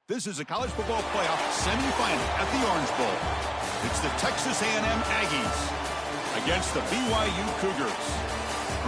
This is a college football playoff semifinal at the Orange Bowl. It's the Texas A&M Aggies against the BYU Cougars.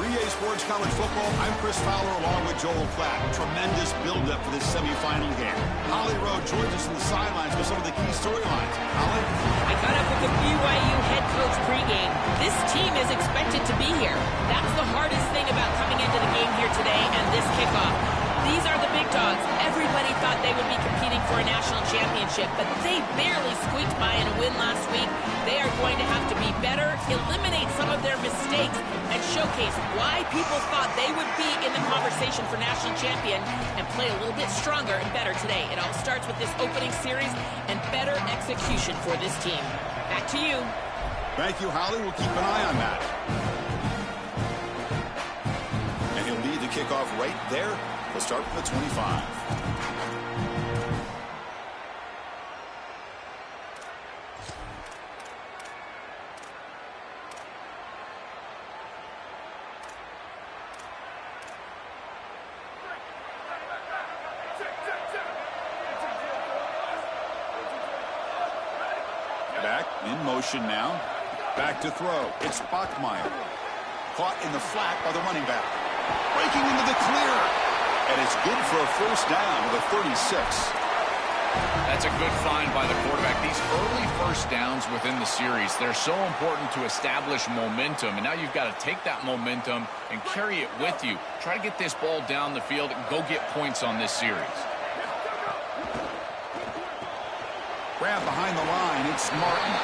3A Sports College Football, I'm Chris Fowler along with Joel Platt. Tremendous build-up for this semifinal game. Holly Rowe joins us in the sidelines with some of the key storylines. Holly? I got up with the BYU head coach pregame. This team is expected to be here. That's the hardest thing about coming into the game here today and this kickoff. These are the big dogs. Everybody thought they would be competing for a national championship, but they barely squeaked by in a win last week. They are going to have to be better, eliminate some of their mistakes, and showcase why people thought they would be in the conversation for national champion and play a little bit stronger and better today. It all starts with this opening series and better execution for this team. Back to you. Thank you, Holly. We'll keep an eye on that. And he'll lead the kickoff right there. We'll start from the 25. Back in motion now. Back to throw. It's Bachmeier. Caught in the flat by the running back. Breaking into the clear. And it's good for a first down with a 36. That's a good find by the quarterback. These early first downs within the series, they're so important to establish momentum. And now you've got to take that momentum and carry it with you. Try to get this ball down the field and go get points on this series. Grab behind the line. It's Martin.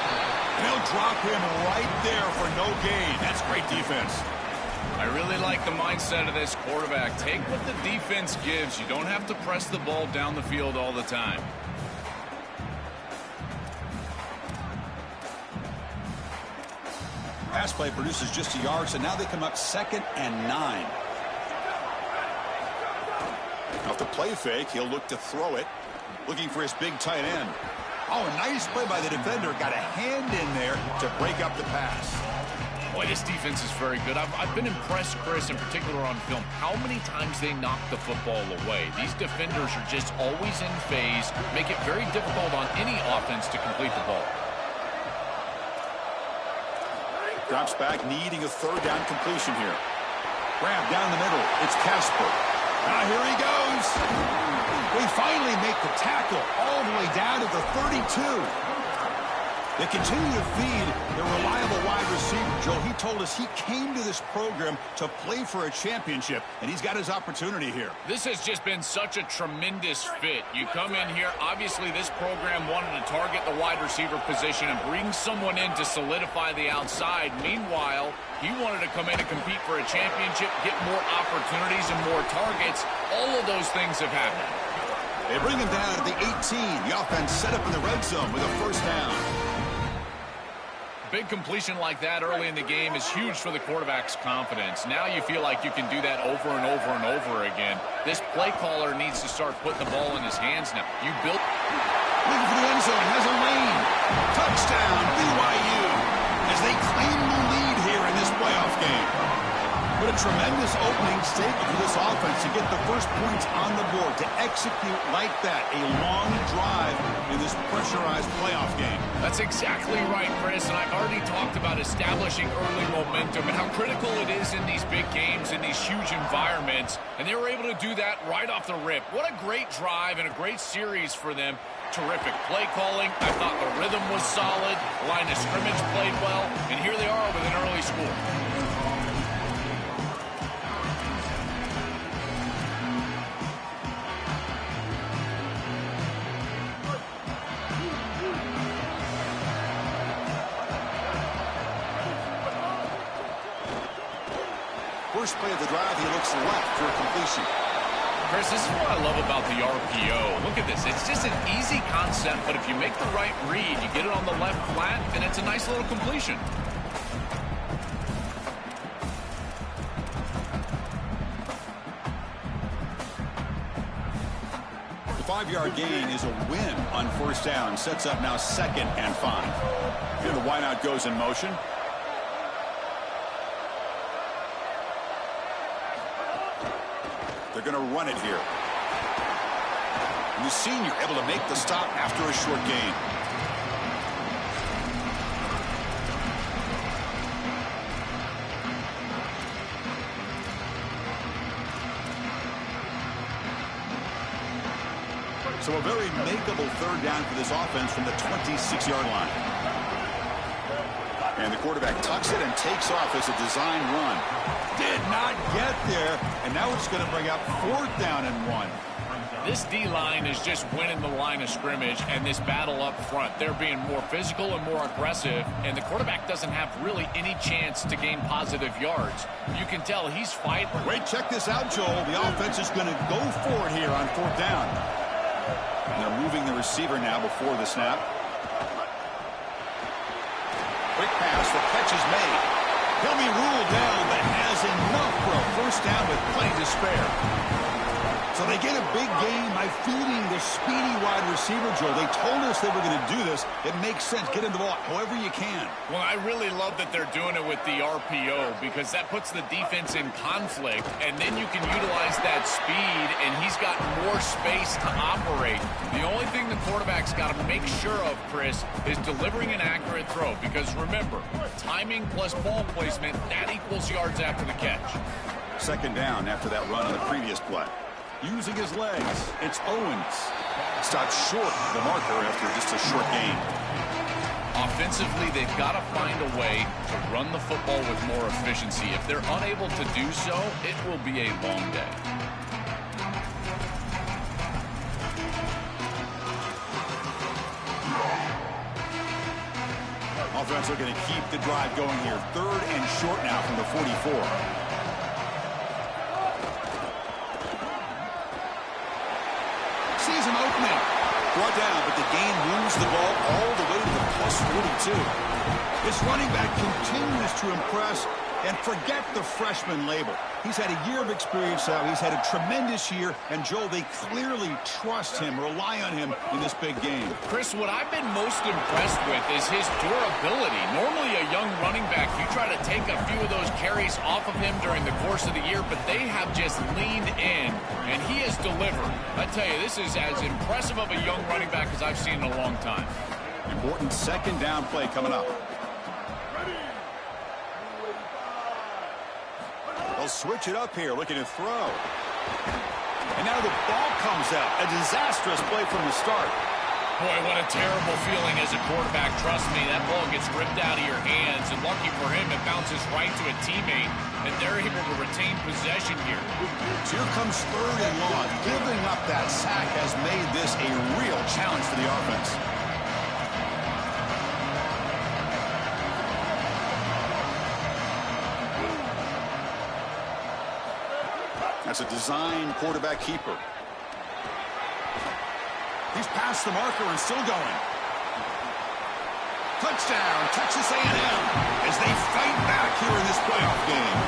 They'll drop him right there for no gain. That's great defense. I really like the mindset of this quarterback. Take what the defense gives. You don't have to press the ball down the field all the time. Pass play produces just a yard, so now they come up 2nd and 9. Off the play fake, he'll look to throw it. Looking for his big tight end. Oh, a nice play by the defender. Got a hand in there to break up the pass. Boy, this defense is very good. I've been impressed, Chris, in particular on film, how many times they knock the football away. These defenders are just always in phase, make it very difficult on any offense to complete the ball. Drops back, needing a third down completion here. Grab down the middle. It's Casper. Now here he goes. We finally make the tackle all the way down to the 32. They continue to feed their reliable wide receiver. Joe, he told us he came to this program to play for a championship, and he's got his opportunity here. This has just been such a tremendous fit. You come in here, obviously this program wanted to target the wide receiver position and bring someone in to solidify the outside. Meanwhile, he wanted to come in and compete for a championship, get more opportunities and more targets. All of those things have happened. They bring him down to the 18. The offense set up in the red zone with a first down. Big completion like that early in the game is huge for the quarterback's confidence. Now you feel like you can do that over and over and over again. This play caller needs to start putting the ball in his hands now. You built. Looking for the end zone, has a lane. Touchdown, BYU, as they claim the lead here in this playoff game. What a tremendous opening statement for this offense to get the first points on the board, to execute like that, a long drive in this pressurized playoff game. That's exactly right, Chris, and I've already talked about establishing early momentum and how critical it is in these big games, in these huge environments, and they were able to do that right off the rip. What a great drive and a great series for them. Terrific play calling. I thought the rhythm was solid, line of scrimmage played well, and here they are with an early score. First play of the drive, he looks left for a completion. Chris, this is what I love about the RPO. Look at this. It's just an easy concept, but if you make the right read, you get it on the left flat, and it's a nice little completion. The 5-yard gain is a win on first down. Sets up now 2nd and 5. Here the wideout goes in motion. They're going to run it here. And the senior able to make the stop after a short gain. So a very makeable third down for this offense from the 26-yard line. And the quarterback tucks it and takes off as a design run. Did not get there, and now it's going to bring up 4th down and 1. This D-line is just winning the line of scrimmage, and this battle up front. They're being more physical and more aggressive, and the quarterback doesn't have really any chance to gain positive yards. You can tell he's fighting. Wait, check this out, Joel. The offense is going to go for it here on 4th down. And they're moving the receiver now before the snap. Quick pass, the catch is made. He'll be ruled down, but has enough for a 1st down with plenty to spare. So they get a big gain by feeding the speedy wide receiver, Joe. They told us they were going to do this. It makes sense. Get him the ball however you can. Well, I really love that they're doing it with the RPO because that puts the defense in conflict, and then you can utilize that speed, and he's got more space to operate. The only thing the quarterback's got to make sure of, Chris, is delivering an accurate throw because, remember, timing plus ball placement, that equals yards after the catch. 2nd down after that run on the previous play. Using his legs, it's Owens. Stopped short of the marker after just a short gain. Offensively, they've got to find a way to run the football with more efficiency. If they're unable to do so, it will be a long day. Offense are going to keep the drive going here. 3rd and short now from the 44. Season opening. Brought down, but the gain moves the ball all the way to the plus 42. This running back continues to impress, and forget the freshman label. He's had a year of experience now. He's had a tremendous year, and Joel, they clearly trust him, rely on him in this big game. Chris, what I've been most impressed with is his durability. Normally a young running back, you try to take a few of those carries off of him during the course of the year, but they have just leaned in, and he has delivered. I tell you, this is as impressive of a young running back as I've seen in a long time. Important 2nd down play coming up. They'll switch it up here, looking to throw. And now the ball comes out. A disastrous play from the start. Boy, what a terrible feeling as a quarterback. Trust me, that ball gets ripped out of your hands, and lucky for him, it bounces right to a teammate, and they're able to retain possession here. So here comes 3rd and long. Giving up that sack has made this a real challenge for the offense. That's a design quarterback keeper. He's past the marker and still going. Touchdown, Texas A&M, as they fight back here in this playoff game.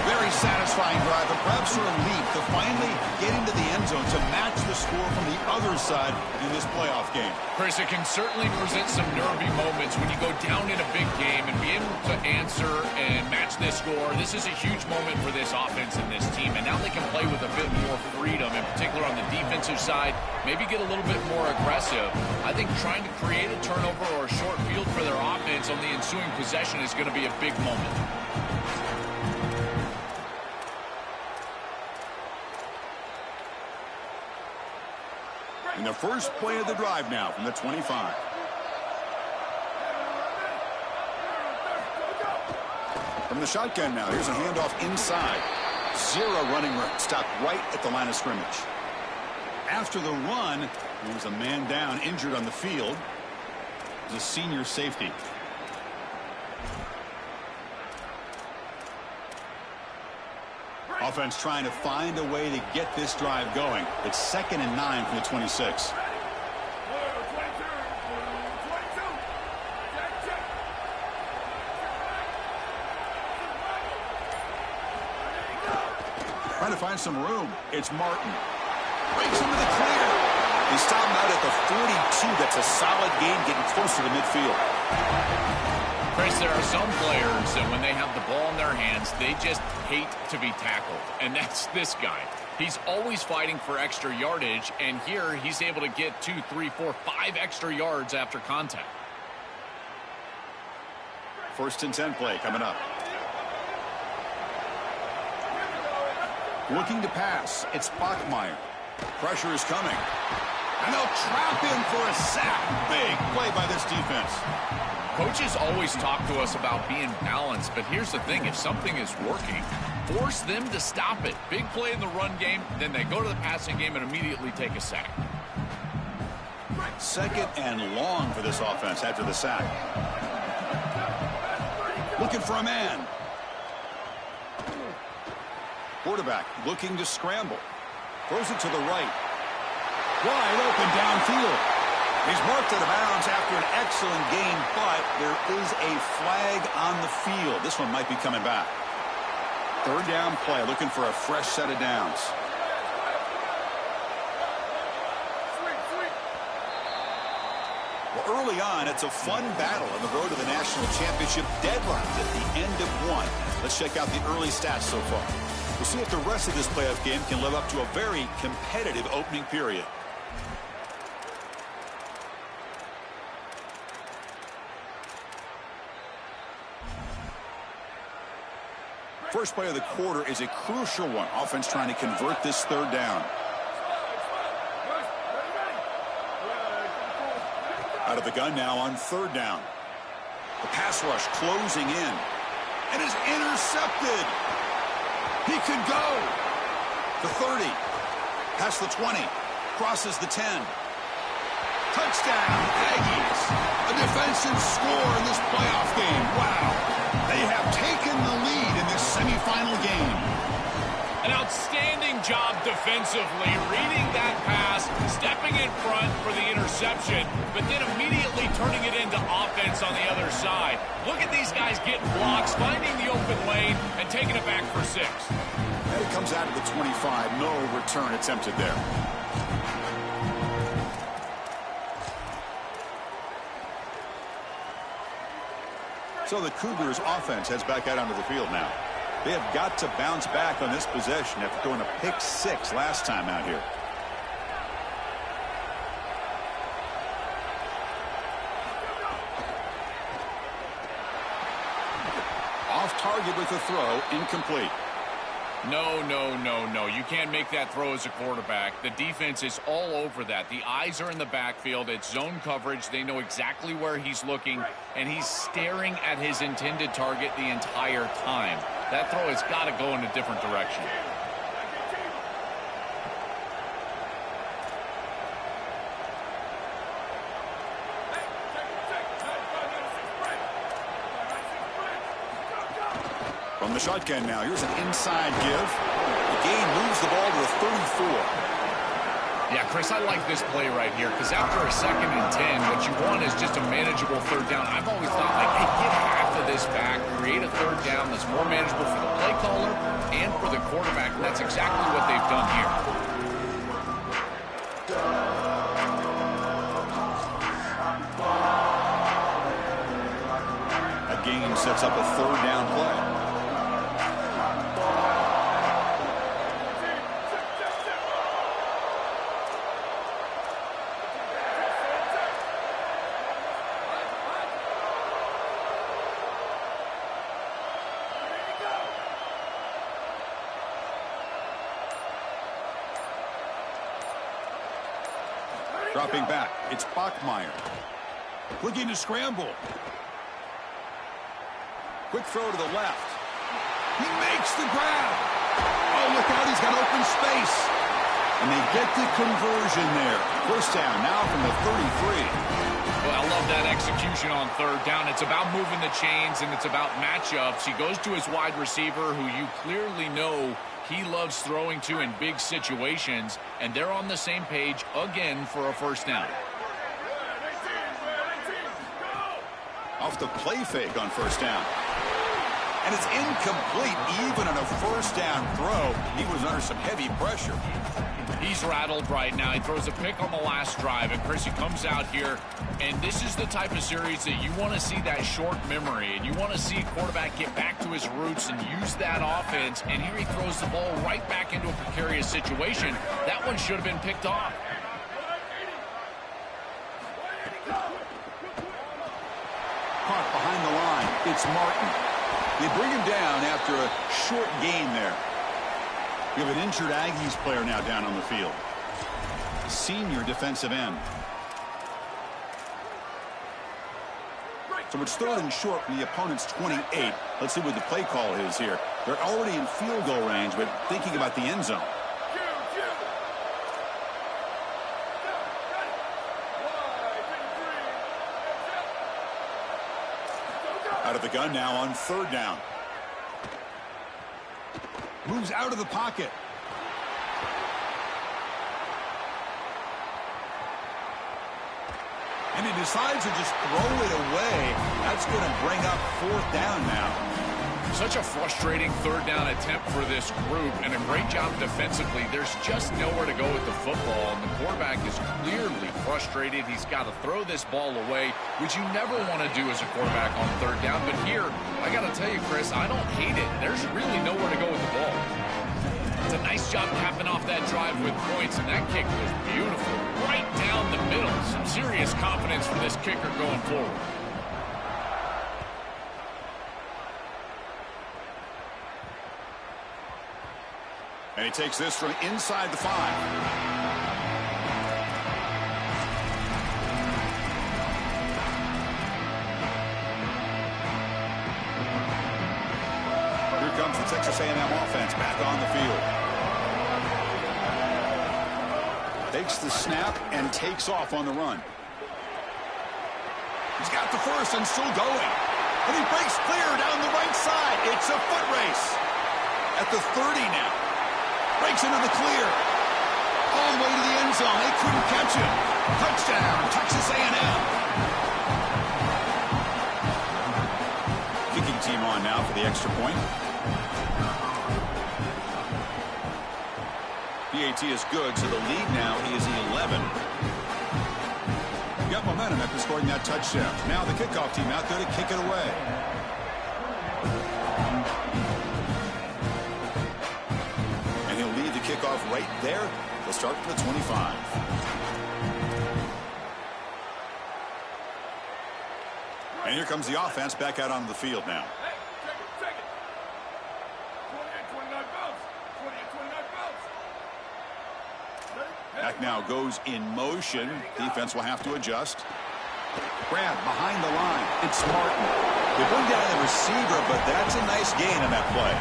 Very satisfying drive, but perhaps a relief to finally get into the end zone to match the score from the other side in this playoff game. Chris, it can certainly present some nervy moments when you go down in a big game and be able to answer and match this score. This is a huge moment for this offense and this team, and now they can play with a bit more freedom, in particular on the defensive side, maybe get a little bit more aggressive. I think trying to create a turnover or a short field for their offense on the ensuing possession is going to be a big moment. In the first play of the drive now from the 25. From the shotgun now, here's a handoff inside. 0 running room, stopped right at the line of scrimmage. After the run, there was a man down, injured on the field. It was a senior safety. Offense trying to find a way to get this drive going. It's 2nd and 9 from the 26. Trying to find some room. It's Martin. Breaks into the clear. They stop him out at the 42. That's a solid gain, getting closer to midfield. Chris, there are some players that when they have the ball in their hands, they just hate to be tackled. And that's this guy. He's always fighting for extra yardage, and here he's able to get 2, 3, 4, 5 extra yards after contact. 1st and 10 play coming up. Looking to pass. It's Bachmeier. Pressure is coming. And they'll trap him for a sack. Big play by this defense. Coaches always talk to us about being balanced, but here's the thing. If something is working, force them to stop it. Big play in the run game, then they go to the passing game and immediately take a sack. 2nd and long for this offense after the sack. Looking for a man. Quarterback looking to scramble. Throws it to the right. Wide open downfield. He's marked out of bounds after an excellent gain, but there is a flag on the field. This one might be coming back. 3rd down play, looking for a fresh set of downs. Well, early on, it's a fun battle on the road to the national championship. Deadlines at the end of one. Let's check out the early stats so far. We'll see if the rest of this playoff game can live up to a very competitive opening period. First play of the quarter is a crucial one. Offense trying to convert this 3rd down. Out of the gun now on 3rd down. The pass rush closing in. And is intercepted. He could go. The 30. Past the 20. Crosses the 10. Touchdown, Aggies. A defensive score in this playoff game. Wow. They have taken the lead in this semifinal game. An outstanding job defensively, reading that pass, stepping in front for the interception, but then immediately turning it into offense on the other side. Look at these guys getting blocks, finding the open lane, and taking it back for 6. And it comes out of the 25. No return attempted there. So the Cougars offense heads back out onto the field now. They have got to bounce back on this possession after throwing a pick 6 last time out here. Off target with the throw, incomplete. No, no, no, no. You can't make that throw as a quarterback. The defense is all over that. The eyes are in the backfield. It's zone coverage. They know exactly where he's looking, and he's staring at his intended target the entire time. That throw has got to go in a different direction. From the shotgun now, here's an inside give. The gain moves the ball to the 34. Yeah, Chris, I like this play right here because after a 2nd and 10, what you want is just a manageable 3rd down. I've always thought, like, hey, get half of this back, create a 3rd down that's more manageable for the play caller and for the quarterback, and that's exactly what they've done here. That gain sets up a 3rd down play. Dropping back, it's Bachmeier. Looking to scramble. Quick throw to the left. He makes the grab. Oh, look out, he's got open space. And they get the conversion there. 1st down now from the 33. Well, I love that execution on 3rd down. It's about moving the chains, and it's about matchups. He goes to his wide receiver, who you clearly know he loves throwing to in big situations, and they're on the same page again for a 1st down. Off the play fake on 1st down. And it's incomplete even on a 1st down throw. He was under some heavy pressure. He's rattled right now. He throws a pick on the last drive, and Chris, he comes out here, and this is the type of series that you want to see that short memory, and you want to see a quarterback get back to his roots and use that offense, and here he throws the ball right back into a precarious situation. That one should have been picked off. Caught behind the line. It's Martin. They bring him down after a short gain there. We have an injured Aggies player now down on the field. Senior defensive end. So it's third and short from the opponent's 28. Let's see what the play call is here. They're already in field goal range, but thinking about the end zone. Out of the gun now on third down. Moves out of the pocket. And he decides to just throw it away. That's going to bring up fourth down now. Such a frustrating third down attempt for this group, and a great job defensively. There's just nowhere to go with the football, and the quarterback is clearly frustrated. He's got to throw this ball away, which you never want to do as a quarterback on third down. But here, I got to tell you, Chris, I don't hate it. There's really nowhere to go with the ball. It's a nice job capping off that drive with points, and that kick was beautiful. Right down the middle. Some serious confidence for this kicker going forward. And he takes this from inside the 5. Here comes the Texas A&M offense back on the field. Takes the snap and takes off on the run. He's got the first and still going. And he breaks clear down the right side. It's a foot race. At the 30 now. Breaks into the clear. All the way to the end zone. They couldn't catch him. Touchdown, Texas A&M. Kicking team on now for the extra point. PAT is good, so the lead now is 11. Got momentum after scoring that touchdown. Now the kickoff team out there to kick it away. Kickoff right there. They'll start from the 25. And here comes the offense back out onto the field now. Back now goes in motion. Defense will have to adjust. Grab behind the line. It's Martin. They bring down the receiver, but that's a nice gain on that play.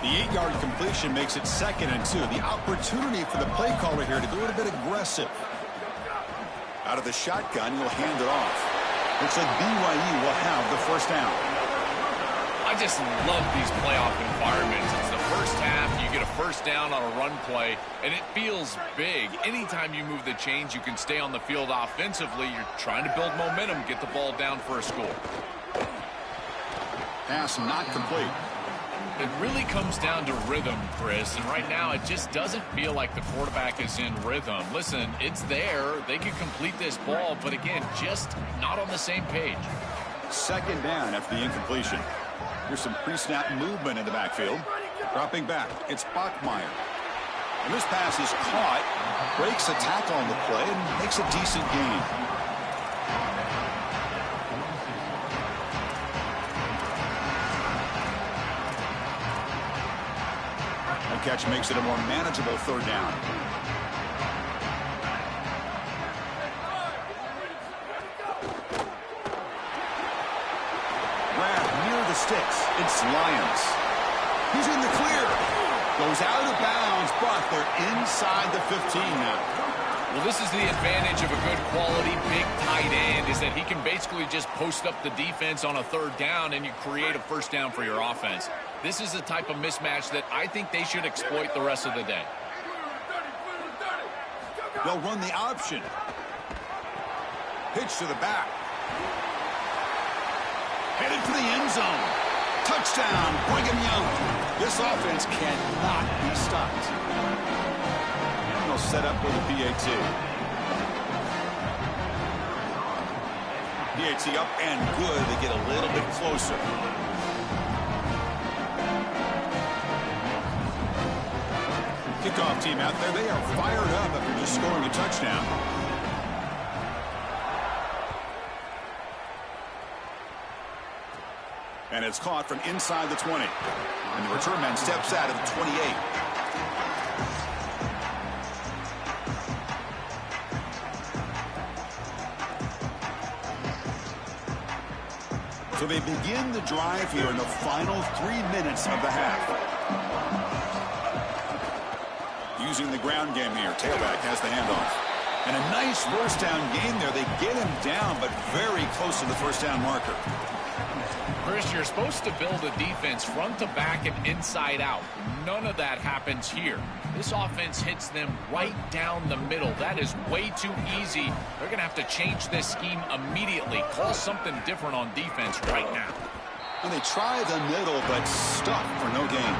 The 8-yard completion makes it 2nd and 2. The opportunity for the play caller here to go a little bit aggressive. Out of the shotgun, he'll hand it off. Looks like BYU will have the first down. I just love these playoff environments. It's the first half. You get a first down on a run play, and it feels big. Anytime you move the chains, you can stay on the field offensively. You're trying to build momentum, get the ball down for a score. Pass not complete. It really comes down to rhythm, Chris, and right now it just doesn't feel like the quarterback is in rhythm. Listen, it's there. They can complete this ball, but again, just not on the same page. 2nd down after the incompletion. Here's some pre-snap movement in the backfield. Dropping back, it's Bachmeier. And this pass is caught, breaks a tackle on the play, and makes a decent gain. Catch makes it a more manageable 3rd down. Grab near the sticks. It's Lyons. He's in the clear. Goes out of bounds, but they're inside the 15 now. Well, this is the advantage of a good quality big tight end, is that he can basically just post up the defense on a 3rd down and you create a first down for your offense. This is the type of mismatch that I think they should exploit the rest of the day. They'll run the option. Pitch to the back. Headed for the end zone. Touchdown, Brigham Young. This offense cannot be stopped. And they'll set up with a PAT. PAT up and good. They get a little bit closer. Kickoff team out there. They are fired up after just scoring a touchdown. And it's caught from inside the 20. And the return man steps out of the 28. So they begin the drive here in the final 3 minutes of the half. Using the ground game here. Tailback has the handoff. And a nice first down game there. They get him down, but very close to the first down marker. Chris, you're supposed to build a defense front to back and inside out. None of that happens here. This offense hits them right down the middle. That is way too easy. They're going to have to change this scheme immediately. Call something different on defense right now. And they try the middle, but stuck for no gain.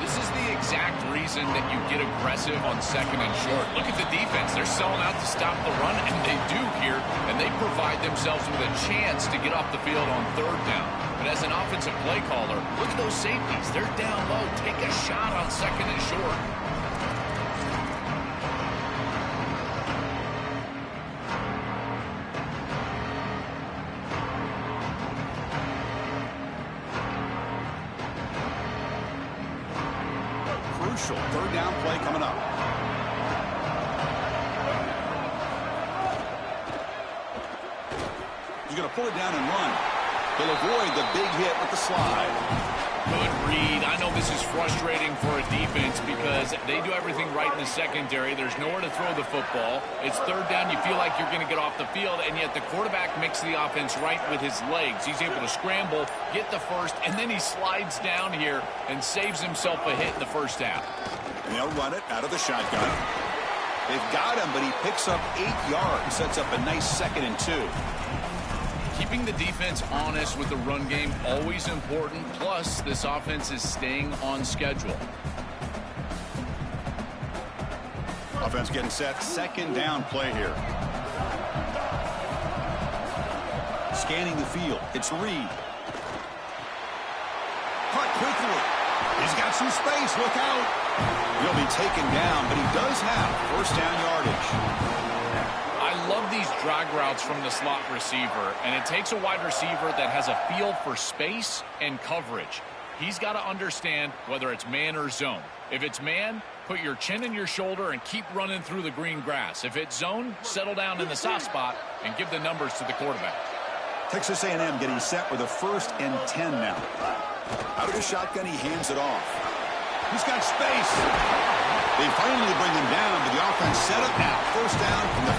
This is the exact reason that you get aggressive on second and short. Look at the defense. They're selling out to stop the run, and they do here, and they provide themselves with a chance to get off the field on third down. But as an offensive play caller, look at those safeties. They're down low. Take a shot on second and short. Crucial third down play coming up. He's going to pull it down and run. He'll avoid the big hit with the slide. Good read. I know this is frustrating for a defense because they do everything right in the secondary. There's nowhere to throw the football. It's third down. You feel like you're going to get off the field, and yet the quarterback makes the offense right with his legs. He's able to scramble, get the first, and then he slides down here and saves himself a hit in the first half. And they'll run it out of the shotgun. They've got him, but he picks up 8 yards, sets up a nice 2nd and 2. Keeping the defense honest with the run game, always important. Plus, this offense is staying on schedule. Offense getting set. Second down play here. Scanning the field. It's Reed. Cut quickly. He's got some space. Look out. He'll be taken down, but he does have first down yardage. I love these drag routes from the slot receiver, and it takes a wide receiver that has a feel for space and coverage. He's got to understand whether it's man or zone. If it's man, put your chin in your shoulder and keep running through the green grass. If it's zone, settle down in the soft spot and give the numbers to the quarterback. Texas A&M getting set with a 1st and 10 now. Out of the shotgun, he hands it off. He's got space. They finally bring him down, but the offense set up now. First down from the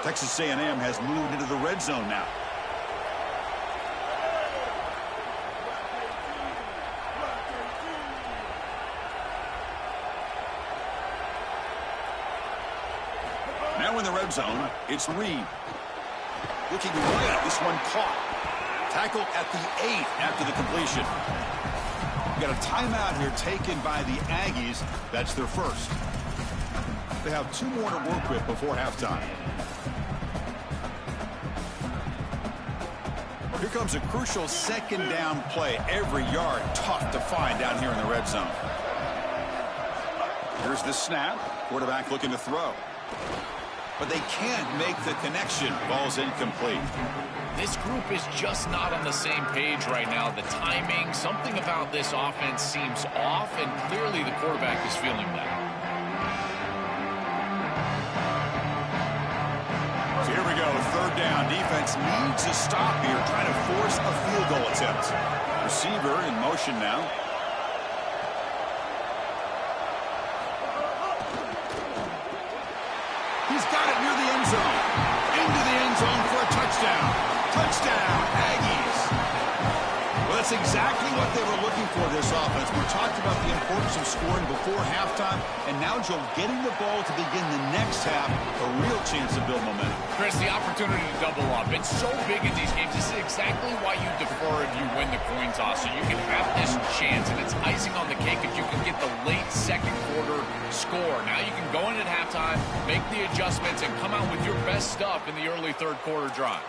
15. Texas A&M has moved into the red zone now. Now in the red zone, it's Reed. Looking right, this one caught. Tackle at the 8 after the completion. We got a timeout here taken by the Aggies. That's their first. They have 2 more to work with before halftime. Here comes a crucial second down play. Every yard tough to find down here in the red zone. Here's the snap. Quarterback looking to throw. But they can't make the connection. Ball's incomplete. This group is just not on the same page right now. The timing, something about this offense seems off, and clearly the quarterback is feeling that. So here we go, third down. Defense needs a stop here, trying to force a field goal attempt. Receiver in motion now. He's got it near the end zone. Into the end zone for a touchdown. Touchdown, Aggies. Well, That's exactly what they were looking for, this offense. We talked about the importance of scoring before halftime, and now, Joe, getting the ball to begin the next half, a real chance to build momentum. Chris, the opportunity to double up. It's so big in these games. This is exactly why you defer if you win the coin toss. So you can have this chance, and it's icing on the cake if you can get the late second quarter score. Now you can go in at halftime, make the adjustments, and come out with your best stuff in the early third quarter drive.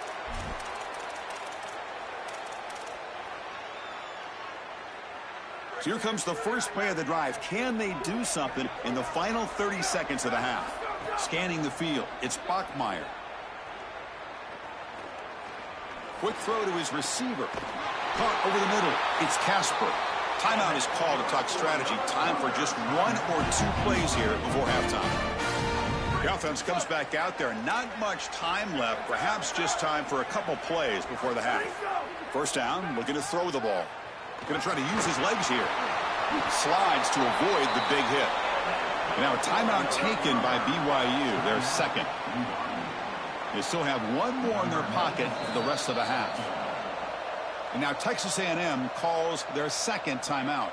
So here comes the first play of the drive. Can they do something in the final 30 seconds of the half? Scanning the field, it's Bachmeier. Quick throw to his receiver. Caught over the middle, it's Casper. Timeout is called to talk strategy. Time for just 1 or 2 plays here before halftime. The offense comes back out there. Not much time left. Perhaps just time for a couple plays before the half. First down, looking to throw the ball. Going to try to use his legs here. Slides to avoid the big hit. Now a timeout taken by BYU, their second. They still have 1 more in their pocket for the rest of the half. And now Texas A&M calls their second timeout.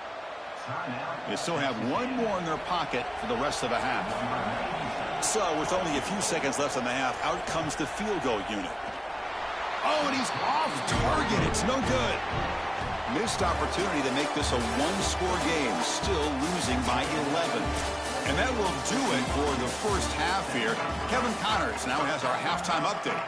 They still have 1 more in their pocket for the rest of the half. So with only a few seconds left in the half, out comes the field goal unit. Oh, and he's off target. It's no good. Missed opportunity to make this a 1-score game, still losing by 11. And that will do it for the first half here. Kevin Connors now has our halftime update.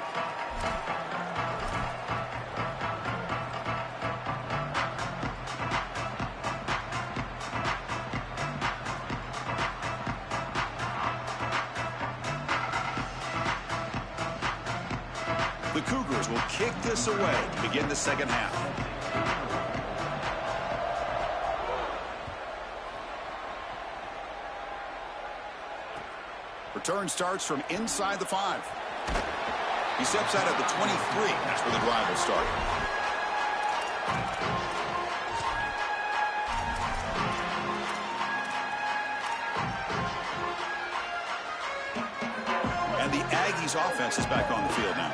The Cougars will kick this away to begin the second half. Return starts from inside the 5. He steps out at the 23. That's where the drive will start. And the Aggies offense is back on the field now.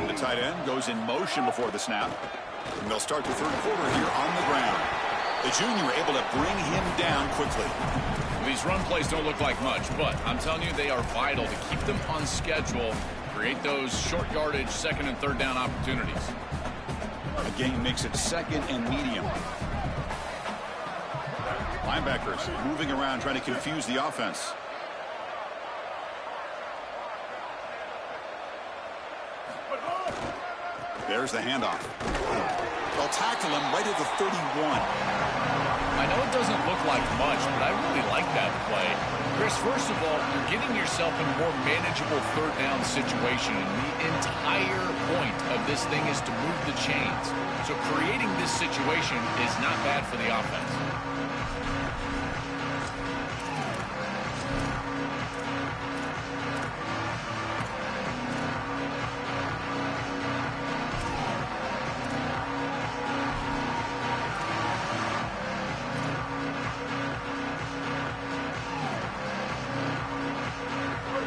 The tight end goes in motion before the snap. And they'll start the third quarter here on the ground. The junior able to bring him down quickly. These run plays don't look like much, but I'm telling you they are vital to keep them on schedule, create those short yardage second and third down opportunities. The game makes it second and medium. Linebackers moving around trying to confuse the offense. There's the handoff. They'll tackle him right at the 31. I know it doesn't look like much, but I really like that play. Chris, first of all, you're getting yourself in a more manageable third down situation, and the entire point of this thing is to move the chains. So creating this situation is not bad for the offense.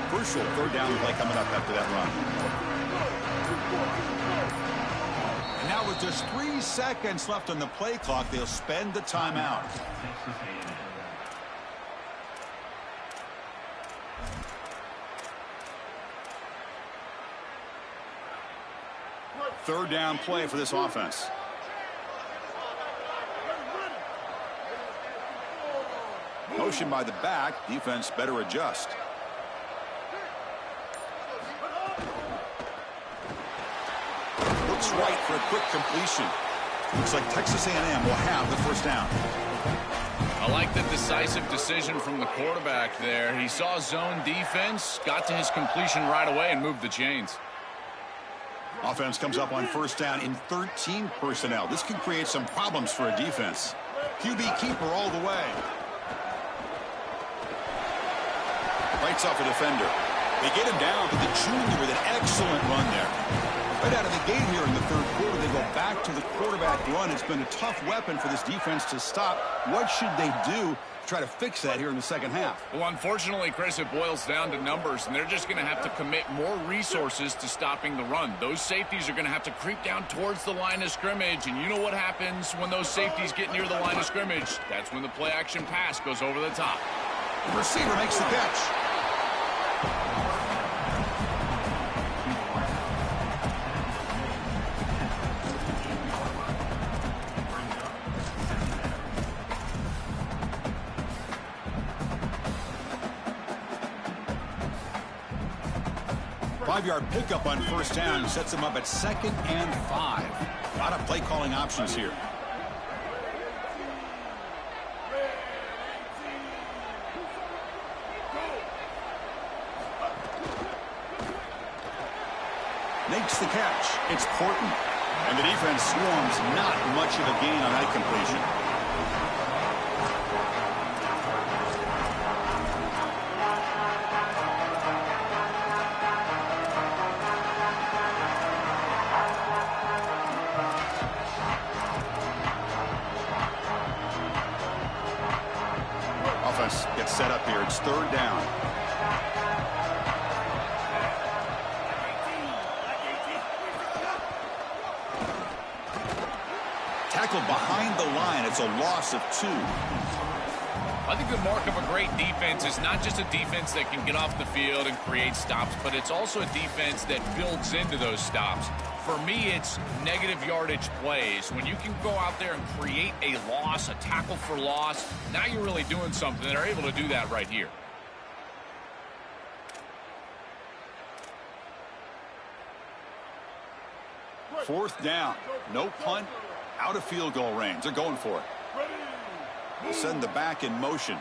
Crucial third down play coming up after that run. And now with just 3 seconds left on the play clock, they'll spend the timeout. Third down play for this offense. Motion by the back. Defense better adjust. Looks right for a quick completion. Looks like Texas A&M will have the first down. I like the decisive decision from the quarterback there. He saw zone defense, got to his completion right away, and moved the chains. Offense comes up on first down in 13 personnel. This can create some problems for a defense. QB keeper all the way. Bites off a defender. They get him down, but the junior with an excellent run there. Right out of the gate here in the third quarter, they go back to the quarterback run. It's been a tough weapon for this defense to stop. What should they do to try to fix that here in the second half? Well, unfortunately, Chris, it boils down to numbers, and they're just going to have to commit more resources to stopping the run. Those safeties are going to have to creep down towards the line of scrimmage, and you know what happens when those safeties get near the line of scrimmage. That's when the play-action pass goes over the top. The receiver makes the catch. 5-yard pickup on first down sets them up at 2nd and 5. A lot of play calling options here. Makes the catch. It's Porton. And the defense swarms. Not much of a gain on that completion. Offense gets set up here. It's 3rd down. Tackled behind the line. It's a loss of 2. I think the mark of a great defense is not just a defense that can get off the field and create stops, but it's also a defense that builds into those stops. For me, it's negative yardage plays. When you can go out there and create a loss, a tackle for loss, now you're really doing something. They're able to do that right here. Fourth down. No punt. Out of field goal range. They're going for it. They'll send the back in motion.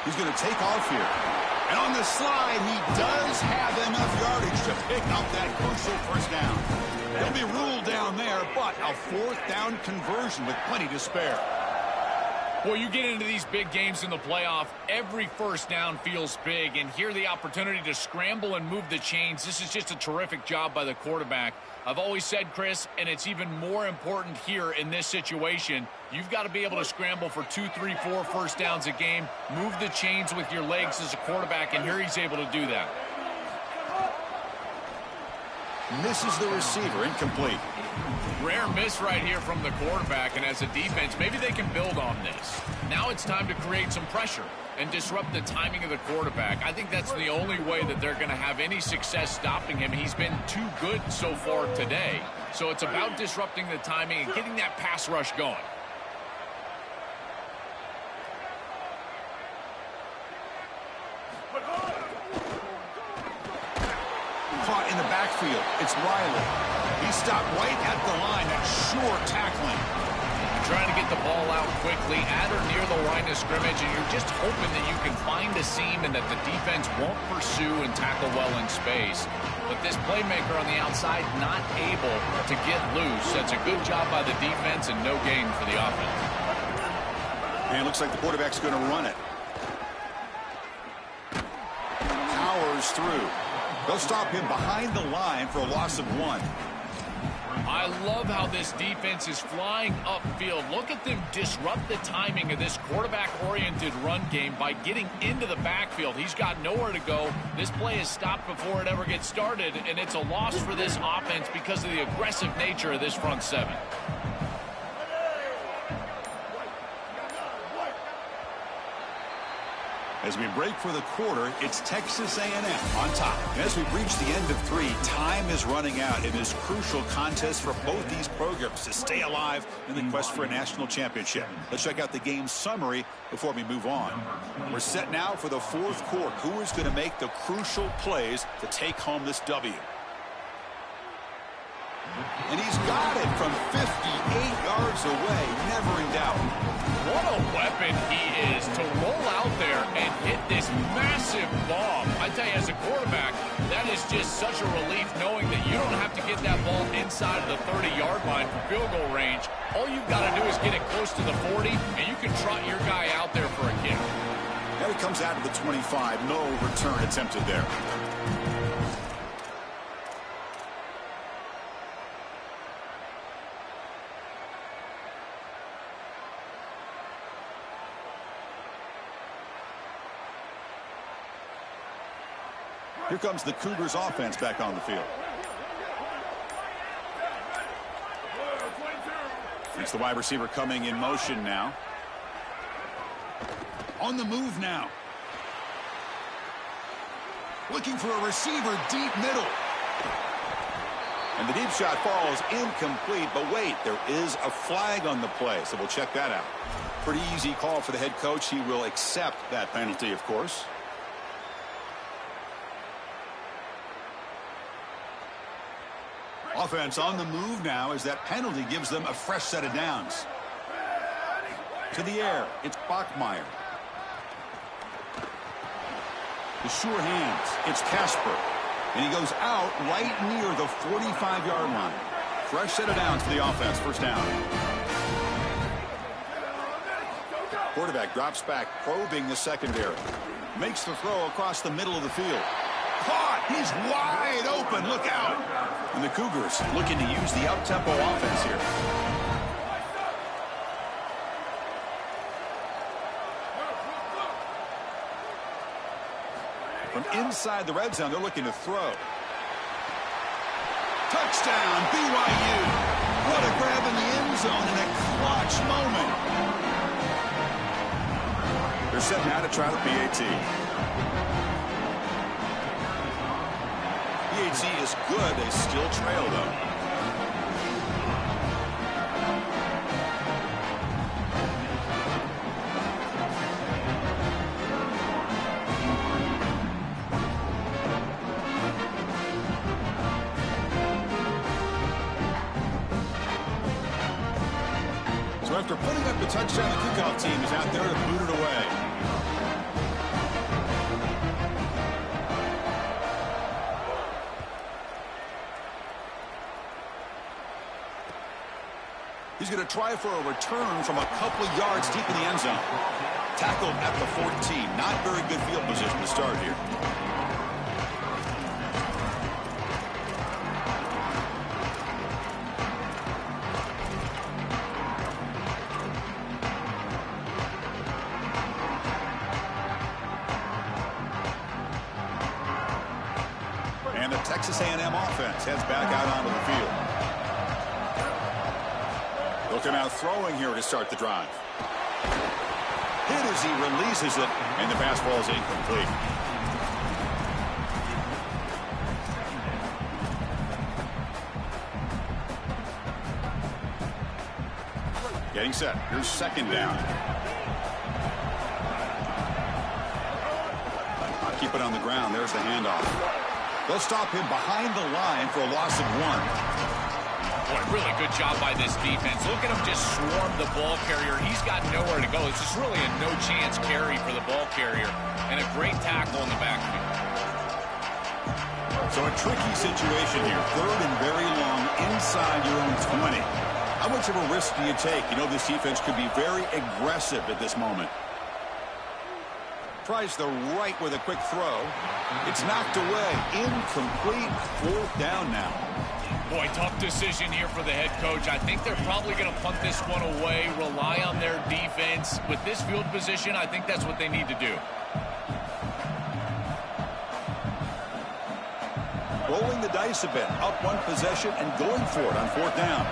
He's going to take off here. And on the slide, he does have enough yardage to pick up that crucial first down. He'll be ruled down there, but a 4th down conversion with plenty to spare. Well, you get into these big games in the playoff, every first down feels big, and here the opportunity to scramble and move the chains. This is just a terrific job by the quarterback. I've always said, Chris, and it's even more important here in this situation, you've got to be able to scramble for 2, 3, 4 first downs a game, move the chains with your legs as a quarterback, and here he's able to do that. Misses the receiver, incomplete. Rare miss right here from the quarterback, and as a defense, maybe they can build on this. Now it's time to create some pressure and disrupt the timing of the quarterback. I think that's the only way that they're going to have any success stopping him. He's been too good so far today. So it's about disrupting the timing and getting that pass rush going. Caught in the backfield. It's Riley. He stopped right at the line. That's sure tackling. You're trying to get the ball out quickly at or near the line of scrimmage, and you're just hoping that you can find a seam and that the defense won't pursue and tackle well in space. But this playmaker on the outside not able to get loose. That's a good job by the defense and no gain for the offense. And it looks like the quarterback's going to run it. Powers through. They'll stop him behind the line for a loss of 1. I love how this defense is flying upfield. Look at them disrupt the timing of this quarterback-oriented run game by getting into the backfield. He's got nowhere to go. This play is stopped before it ever gets started, and it's a loss for this offense because of the aggressive nature of this front 7. As we break for the quarter, it's Texas A&M on top. As we reach the end of 3, time is running out in this crucial contest for both these programs to stay alive in the quest for a national championship. Let's check out the game summary before we move on. We're set now for the 4th quarter. Who is going to make the crucial plays to take home this W? And he's got it from 58 yards away, never in doubt. What a weapon he is to roll out there and hit this massive bomb. I tell you, as a quarterback, that is just such a relief knowing that you don't have to get that ball inside of the 30-yard line for field goal range. All you've got to do is get it close to the 40, and you can trot your guy out there for a kick. There he comes out to the 25. No return attempted there. Here comes the Cougars offense back on the field. It's the wide receiver coming in motion now. On the move now. Looking for a receiver deep middle. And the deep shot falls incomplete, but wait, there is a flag on the play, so we'll check that out. Pretty easy call for the head coach. He will accept that penalty, of course. Offense on the move now as that penalty gives them a fresh set of downs. To the air, it's Bachmeyer. The sure hands, it's Casper. And he goes out right near the 45-yard line. Fresh set of downs for the offense, first down. Quarterback drops back, probing the secondary. Makes the throw across the middle of the field. Caught! He's wide open. Look out! And the Cougars looking to use the up-tempo offense here. From inside the red zone, they're looking to throw. Touchdown, BYU! What a grab in the end zone in a clutch moment. They're set now to try the PAT. PAT is good. They still trail, though. So after putting up the touchdown, the kickoff team is out there to boot it away. He's going to try for a return from a couple yards deep in the end zone. Tackled at the 14. Not very good field position to start here. And the Texas A&M offense heads back out onto the field. They'll come out throwing here to start the drive. Hit as he releases it, and the pass ball is incomplete. Getting set. Here's second down. I'll keep it on the ground. There's the handoff. They'll stop him behind the line for a loss of 1. Boy, really good job by this defense. Look at him just swarm the ball carrier. He's got nowhere to go. It's just really a no-chance carry for the ball carrier. And a great tackle in the backfield. So a tricky situation here. Third and very long inside your own 20. How much of a risk do you take? You know this defense could be very aggressive at this moment. Tries the right with a quick throw. It's knocked away. Incomplete. Fourth down now. Boy, tough decision here for the head coach. I think they're probably going to punt this one away, rely on their defense. With this field position, I think that's what they need to do. Rolling the dice a bit. Up one possession and going for it on fourth down.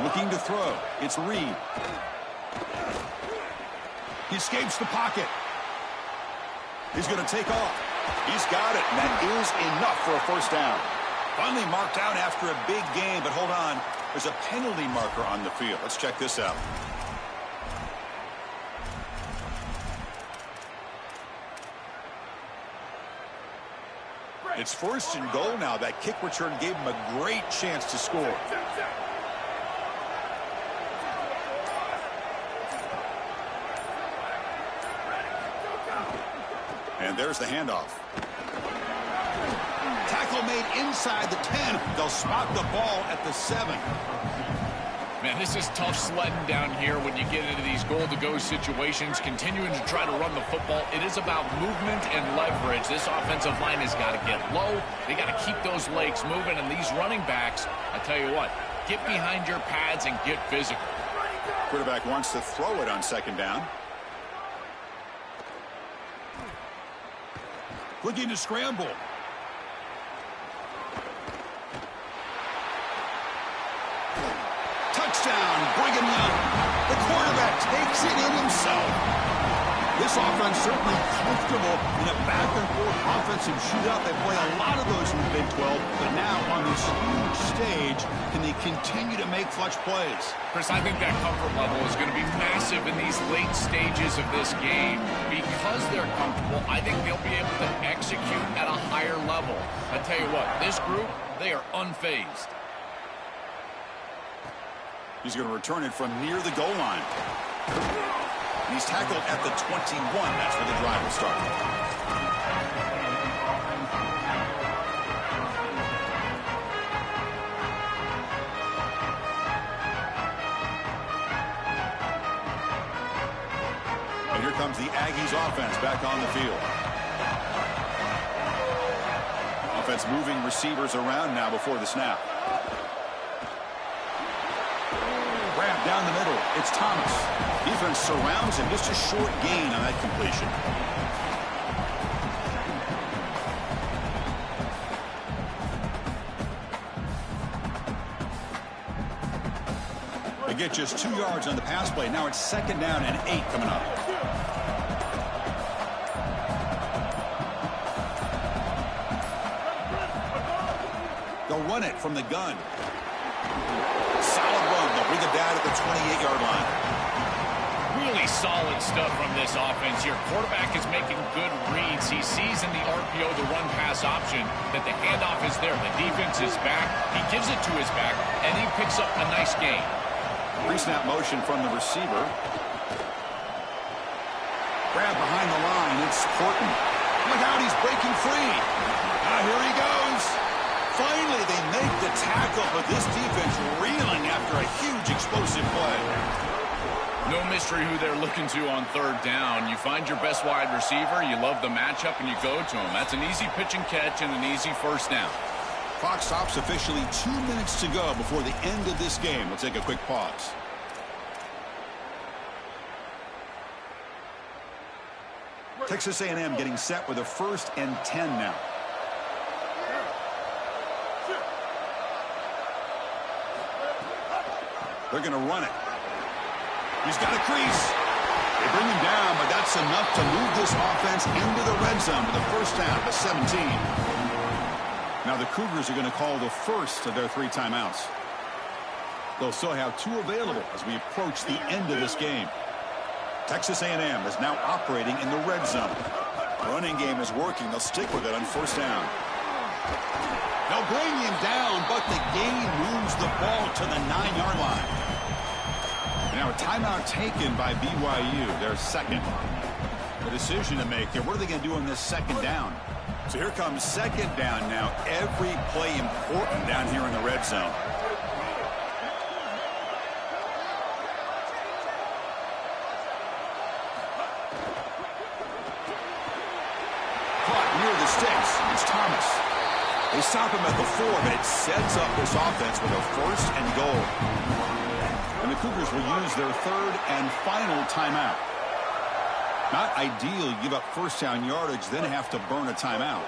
Looking to throw. It's Reed. He escapes the pocket. He's going to take off. He's got it, and that is enough for a first down. Finally marked out after a big game, but hold on. There's a penalty marker on the field. Let's check this out. It's first and goal now. That kick return gave him a great chance to score. And there's the handoff. Tackle made inside the 10. They'll spot the ball at the 7. Man, this is tough sledding down here when you get into these goal-to-go situations, continuing to try to run the football. It is about movement and leverage. This offensive line has got to get low. They got to keep those legs moving, and these running backs, I tell you what, get behind your pads and get physical. Quarterback wants to throw it on second down. Looking to scramble. Touchdown, Brigham Young. The quarterback takes it in himself. This offense certainly comfortable in a back-and-forth offensive shootout. They play a lot of those in the Big 12, but now on this huge stage, can they continue to make clutch plays? Chris, I think that comfort level is going to be massive in these late stages of this game. Because they're comfortable, I think they'll be able to execute at a higher level. I tell you what, this group, they are unfazed. He's going to return it from near the goal line. He's tackled at the 21. That's where the drive will start. And here comes the Aggies offense back on the field. Offense moving receivers around now before the snap. Grab down the middle. It's Thomas. Defense surrounds him. Just a short gain on that completion. They get just 2 yards on the pass play. Now it's second down and 8 coming up. They'll run it from the gun. Solid run. They'll bring it down at the 28-yard line. Really solid stuff from this offense here. Quarterback is making good reads. He sees in the RPO the run-pass option that the handoff is there. The defense is back. He gives it to his back, and he picks up a nice gain. Pre-snap motion from the receiver. Grab behind the line. It's Horton. Look out, he's breaking free. Here he goes. Finally, they make the tackle, but this defense reeling after a huge explosive play. No mystery who they're looking to on third down. You find your best wide receiver, you love the matchup, and you go to him. That's an easy pitch and catch and an easy first down. Clock stops officially 2 minutes to go before the end of this game. We'll take a quick pause. Texas A&M getting set with a 1st and 10 now. They're going to run it. He's got a crease. They bring him down, but that's enough to move this offense into the red zone with a first down to 17. Now the Cougars are going to call the first of their 3 timeouts. They'll still have 2 available as we approach the end of this game. Texas A&M is now operating in the red zone. The running game is working. They'll stick with it on first down. They'll bring him down, but the gain moves the ball to the 9-yard line. Now a timeout taken by BYU, their second. The decision to make here. What are they going to do on this second down? So here comes second down now. Every play important down here in the red zone. Caught near the sticks. It's Thomas. They stop him at the 4, but it sets up this offense with a 1st and goal. And the Cougars will use their 3rd and final timeout. Not ideal. You give up first down yardage, then have to burn a timeout.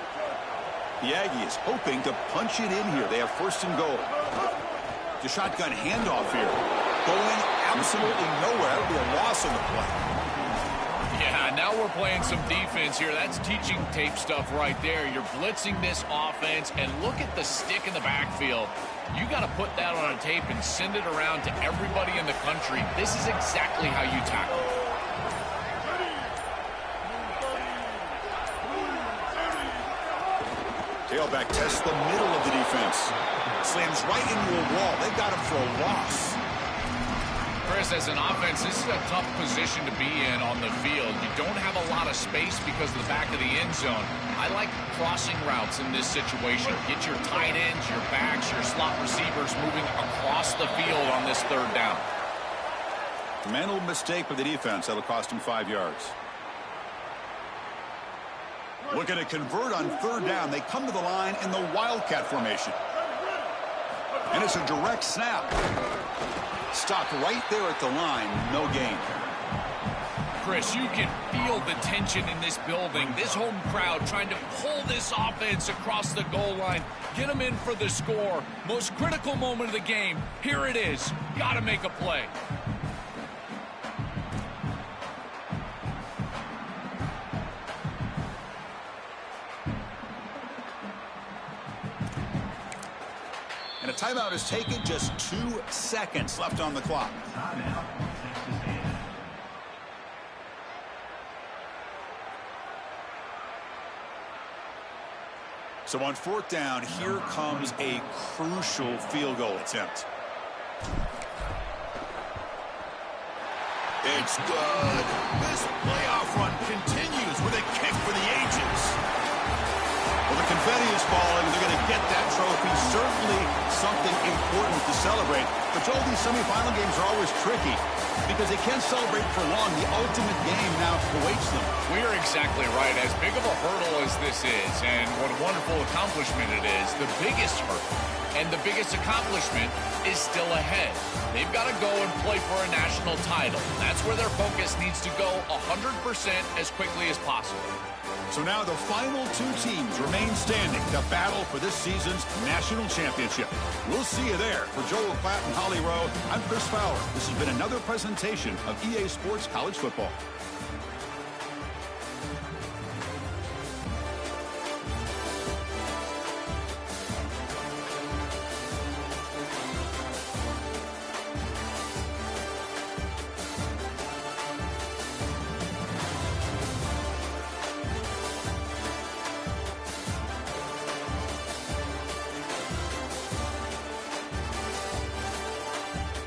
The Aggie is hoping to punch it in here. They have 1st and goal. The shotgun handoff here. Going absolutely nowhere. That would be a loss on the play. Yeah, now we're playing some defense here. That's teaching tape stuff right there. You're blitzing this offense, and look at the stick in the backfield. You got to put that on a tape and send it around to everybody in the country. This is exactly how you tackle. Tailback tests the middle of the defense. Slams right into a wall. They got him for a loss. Chris, as an offense, this is a tough position to be in on the field. You don't have a lot of space because of the back of the end zone. I like crossing routes in this situation. Get your tight ends, your backs, your slot receivers moving across the field on this third down. Mental mistake by the defense. That'll cost him 5 yards. Looking to convert on third down. They come to the line in the Wildcat formation. And it's a direct snap. Stopped right there at the line. No gain. Chris, you can feel the tension in this building. This home crowd trying to pull this offense across the goal line. Get them in for the score. Most critical moment of the game. Here it is. Got to make a play. And a timeout is taken. Just 2 seconds left on the clock. So on fourth down, here comes a crucial field goal attempt. It's good. This playoff run continues with a kick for the ages. Well, the confetti is falling. They're going to get that trophy. Certainly something important to celebrate. But Joel, these semifinal games are always tricky because they can't celebrate for long. The ultimate game now awaits them. We are exactly right. As big of a hurdle as this is, and what a wonderful accomplishment it is, the biggest hurdle and the biggest accomplishment is still ahead. They've got to go and play for a national title. That's where their focus needs to go 100% as quickly as possible. So now the final 2 teams remain standing to battle for this season's national championship. We'll see you there. For Joel Klatt and Holly Rowe, I'm Chris Fowler. This has been another presentation of EA Sports College Football.